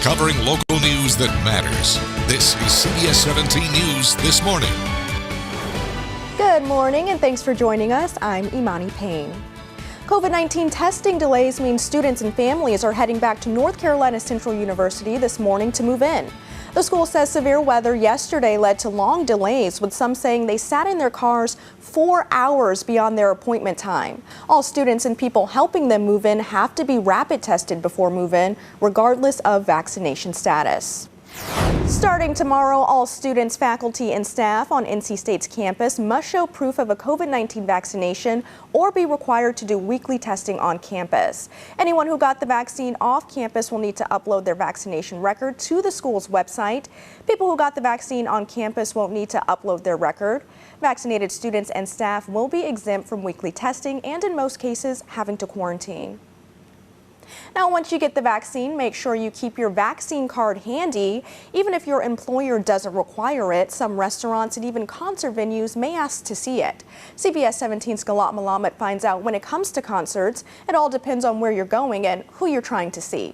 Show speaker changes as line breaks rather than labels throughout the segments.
covering local news that matters. This is CBS 17 News This Morning.
Good morning and thanks for joining us. I'm Imani Payne. COVID-19 testing delays mean students and families are heading back to North Carolina Central University this morning to move in. The school says severe weather yesterday led to long delays, with some saying they sat in their cars 4 hours beyond their appointment time. All students and people helping them move in have to be rapid tested before move-in, regardless of vaccination status. Starting tomorrow, all students, faculty, and staff on NC State's campus must show proof of a COVID-19 vaccination or be required to do weekly testing on campus. Anyone who got the vaccine off campus will need to upload their vaccination record to the school's website. People who got the vaccine on campus won't need to upload their record. Vaccinated students and staff will be exempt from weekly testing and, in most cases, having to quarantine. Now, once you get the vaccine, make sure you keep your vaccine card handy. Even if your employer doesn't require it, some restaurants and even concert venues may ask to see it. CBS 17's Galat Malamat finds out when it comes to concerts, it all depends on where you're going and who you're trying to see.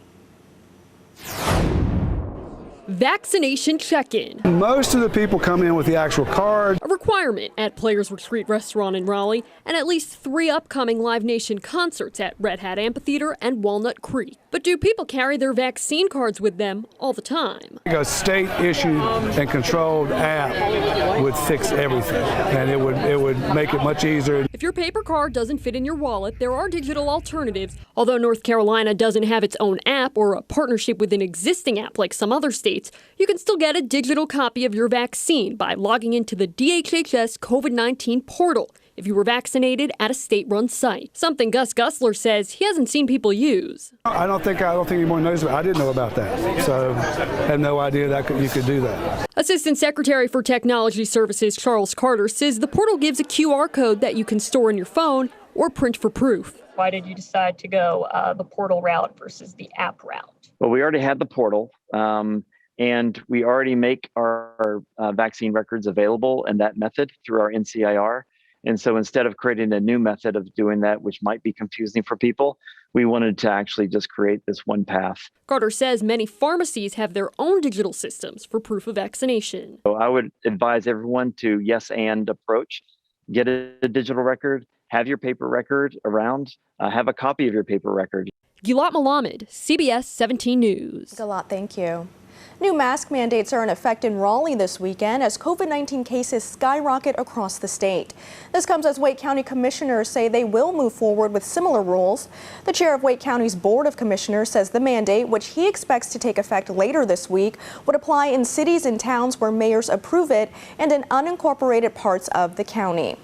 Vaccination check-in.
Most of the people come in with the actual card.
A requirement at Players Retreat Restaurant in Raleigh, and at least 3 upcoming Live Nation concerts at Red Hat Amphitheater and Walnut Creek. But do people carry their vaccine cards with them all the time?
A state-issued and controlled app would fix everything, and it would make it much easier.
If your paper card doesn't fit in your wallet, there are digital alternatives. Although North Carolina doesn't have its own app or a partnership with an existing app like some other states, you can still get a digital copy of your vaccine by logging into the DHHS COVID-19 portal if you were vaccinated at a state-run site. Something Gus Gussler says he hasn't seen people use.
I don't think anyone knows about it. I didn't know about that, so I had no idea that you could do that.
Assistant Secretary for Technology Services Charles Carter says the portal gives a QR code that you can store in your phone or print for proof.
Why did you decide to go the portal route versus the app route?
Well, we already had the portal. And we already make our vaccine records available in that method through our NCIR. And so instead of creating a new method of doing that, which might be confusing for people, we wanted to actually just create this one path.
Carter says many pharmacies have their own digital systems for proof of vaccination.
So I would advise everyone to yes and approach, get a digital record, have your paper record around, have a copy of your paper record.
Galat Malamed, CBS 17 News.
Galat, thank you. New mask mandates are in effect in Raleigh this weekend as COVID-19 cases skyrocket across the state. This comes as Wake County commissioners say they will move forward with similar rules. The chair of Wake County's Board of Commissioners says the mandate, which he expects to take effect later this week, would apply in cities and towns where mayors approve it and in unincorporated parts of the county.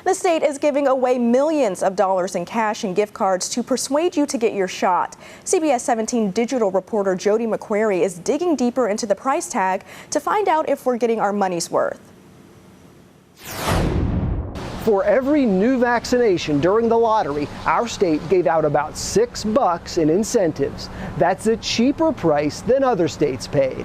The state is giving away millions of dollars in cash and gift cards to persuade you to get your shot. CBS 17 digital reporter Jody McQuarrie is digging deeper into the price tag to find out if we're getting our money's worth.
For every new vaccination during the lottery, our state gave out about $6 in incentives. That's a cheaper price than other states paid.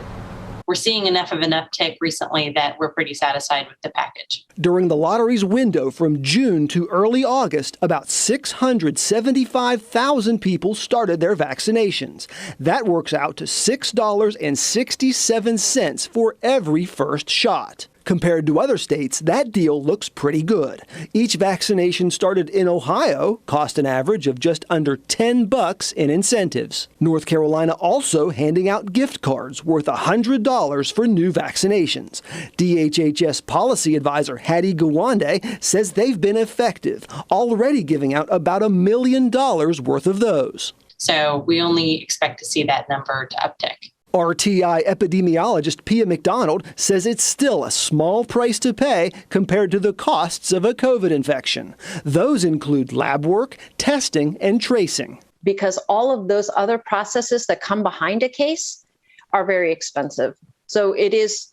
We're seeing enough of an uptick recently that we're pretty satisfied with the package.
During the lottery's window from June to early August, about 675,000 people started their vaccinations. That works out to $6.67 for every first shot. Compared to other states, that deal looks pretty good. Each vaccination started in Ohio cost an average of just under $10 in incentives. North Carolina also handing out gift cards worth $100 for new vaccinations. DHHS policy advisor Hattie Gawande says they've been effective, already giving out about $1 million worth of those.
So we only expect to see that number to uptick.
RTI epidemiologist Pia McDonald says it's still a small price to pay compared to the costs of a COVID infection. Those include lab work, testing, and tracing.
Because all of those other processes that come behind a case are very expensive. So it is,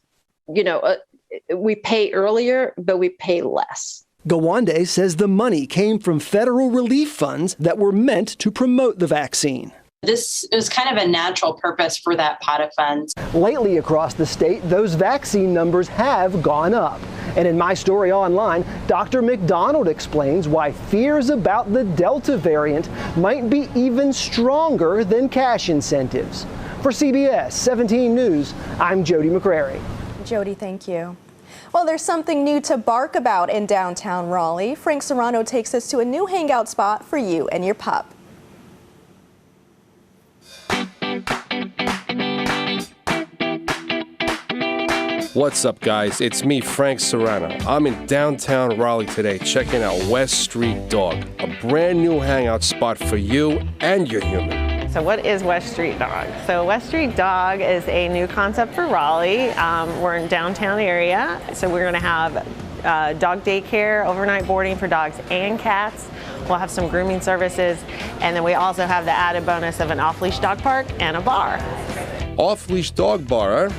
we pay earlier, but we pay less.
Gawande says the money came from federal relief funds that were meant to promote the vaccine.
This is kind of a natural purpose for that pot of funds.
Lately across the state, those vaccine numbers have gone up. And in my story online, Dr. McDonald explains why fears about the Delta variant might be even stronger than cash incentives. For CBS 17 News, I'm Jody McCrary.
Jody, thank you. Well, there's something new to bark about in downtown Raleigh. Frank Serrano takes us to a new hangout spot for you and your pup.
What's up, guys? It's me, Frank Serrano. I'm in downtown Raleigh today checking out West Street Dog, a brand new hangout spot for you and your human.
So what is West Street Dog? So West Street Dog is a new concept for Raleigh. We're in downtown area, so we're gonna have dog daycare, overnight boarding for dogs and cats. We'll have some grooming services, and then we also have the added bonus of an off-leash dog park and a bar.
Off-leash dog bar, huh?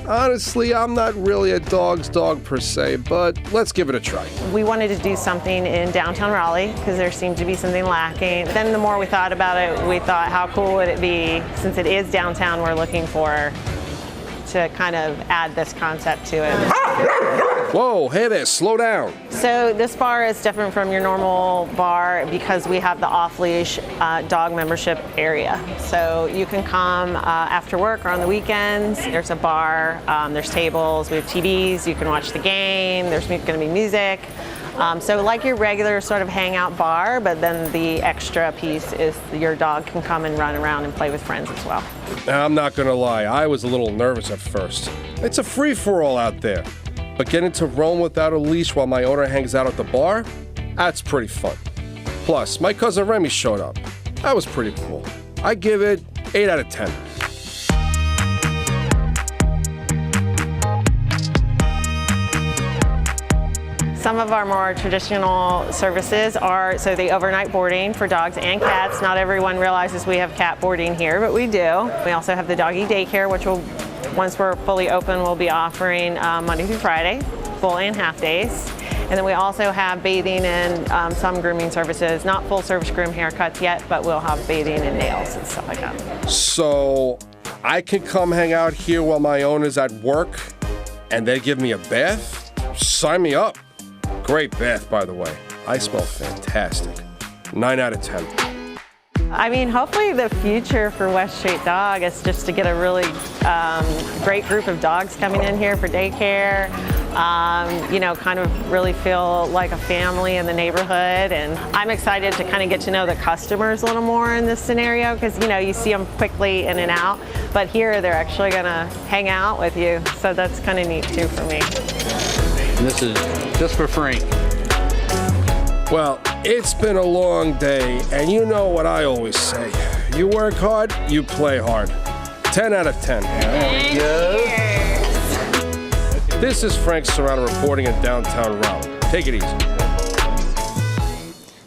Honestly, I'm not really a dog's dog per se, but let's give it a try.
We wanted to do something in downtown Raleigh because there seemed to be something lacking. Then the more we thought about it, we thought how cool would it be, since it is downtown, we're looking for to kind of add this concept to it.
Whoa, hey there, slow down.
So this bar is different from your normal bar because we have the off-leash dog membership area. So you can come after work or on the weekends. There's a bar, there's tables, we have TVs, you can watch the game, there's going to be music. So like your regular sort of hangout bar, but then the extra piece is your dog can come and run around and play with friends as well.
Now, I'm not gonna lie, I was a little nervous at first. It's a free-for-all out there. But getting to roam without a leash while my owner hangs out at the bar, that's pretty fun. Plus, my cousin Remy showed up. That was pretty cool. I give it 8 out of 10.
Some of our more traditional services are the overnight boarding for dogs and cats. Not everyone realizes we have cat boarding here, but we do. We also have the doggy daycare, which will, once we're fully open, we'll be offering Monday through Friday, full and half days. And then we also have bathing and some grooming services, not full service groom haircuts yet, but we'll have bathing and nails and stuff like that.
So I can come hang out here while my owner's at work and they give me a bath? Sign me up. Great bath, by the way. I smell fantastic. 9 out of 10.
I mean, hopefully the future for West Street Dog is just to get a really great group of dogs coming in here for daycare, you know, kind of really feel like a family in the neighborhood. And I'm excited to kind of get to know the customers a little more in this scenario because, you know, you see them quickly in and out, but here they're actually going to hang out with you. So that's kind of neat too for me.
And this is just for Frank.
Well, it's been a long day, and you know what I always say. You work hard, you play hard. 10 out of 10.
There we go.
This is Frank Serrano reporting in downtown Raleigh. Take it easy.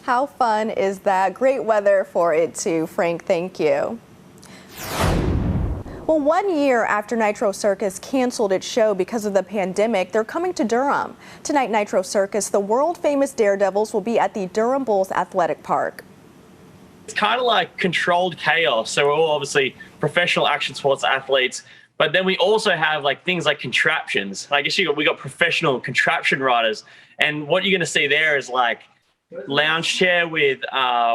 How fun is that? Great weather for it too, Frank. Thank you. Well, 1 year after Nitro Circus canceled its show because of the pandemic, they're coming to Durham. Tonight, Nitro Circus, the world-famous Daredevils, will be at the Durham Bulls Athletic Park.
It's kind of like controlled chaos. So we're all obviously professional action sports athletes, but then we also have like things like contraptions. I guess we got professional contraption riders. And what you're going to see there is like lounge chair with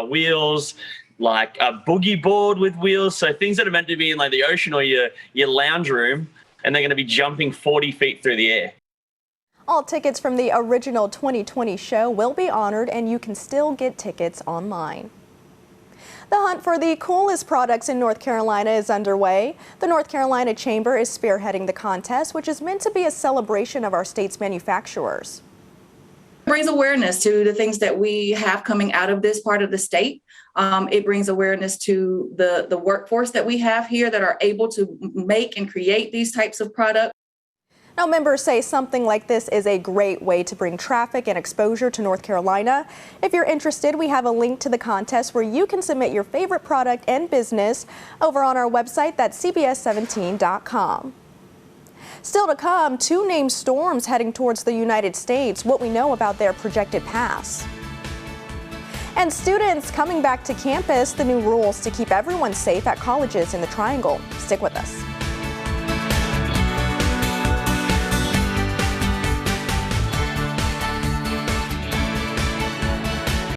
wheels, like a boogie board with wheels, so things that are meant to be in like the ocean or your lounge room, and they're going to be jumping 40 feet through the air.
All tickets from the original 2020 show will be honored, and you can still get tickets online. The hunt for the coolest products in North Carolina is underway. The North Carolina Chamber is spearheading the contest, which is meant to be a celebration of our state's manufacturers.
It brings awareness to the things that we have coming out of this part of the state. It brings awareness to the workforce that we have here that are able to make and create these types of products.
Now, members say something like this is a great way to bring traffic and exposure to North Carolina. If you're interested, we have a link to the contest where you can submit your favorite product and business over on our website, that's cbs17.com. Still to come, 2 named storms heading towards the United States, what we know about their projected paths. And students coming back to campus, the new rules to keep everyone safe at colleges in the Triangle. Stick with us.